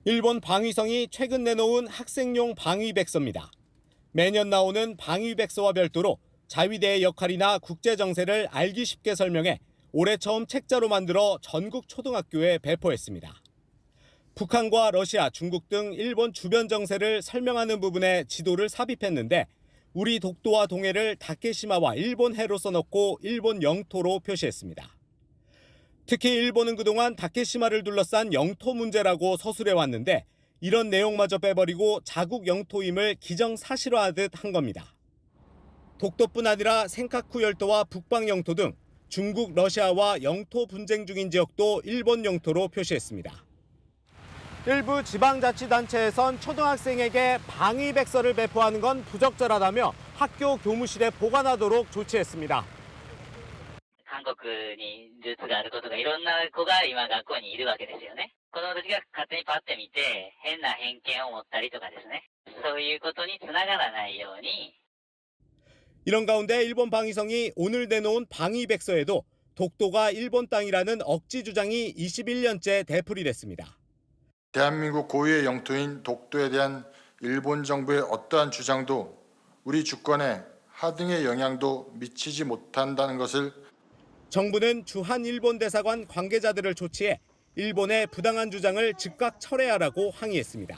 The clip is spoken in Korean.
일본 방위성이 최근 내놓은 학생용 방위백서입니다. 매년 나오는 방위백서와 별도로 자위대의 역할이나 국제정세를 알기 쉽게 설명해 올해 처음 책자로 만들어 전국 초등학교에 배포했습니다. 북한과 러시아, 중국 등 일본 주변 정세를 설명하는 부분에 지도를 삽입했는데 우리 독도와 동해를 다케시마와 일본 해로 써놓고 일본 영토로 표시했습니다. 특히 일본은 그동안 다케시마를 둘러싼 영토 문제라고 서술해왔는데 이런 내용마저 빼버리고 자국 영토임을 기정사실화하듯 한 겁니다. 독도뿐 아니라 센카쿠 열도와 북방 영토 등 중국, 러시아와 영토 분쟁 중인 지역도 일본 영토로 표시했습니다. 일부 지방자치단체에선 초등학생에게 방위백서를 배포하는 건 부적절하다며 학교 교무실에 보관하도록 조치했습니다. 韓国にルーツがある子とかいろんな子が今学校にいるわけですよね。子供たちが勝手にパッて見て変な偏見を持ったりとかですね。そういうことにつながらないように。 이런 가운데 일본 방위성이 오늘 내놓은 방위백서에도 독도가 일본 땅이라는 억지 주장이 21년째 되풀이됐습니다. 대한민국 고유의 영토인 독도에 대한 일본 정부의 어떠한 주장도 우리 주권에 하등의 영향도 미치지 못한다는 것을 정부는 주한 일본 대사관 관계자들을 조치해 일본의 부당한 주장을 즉각 철회하라고 항의했습니다.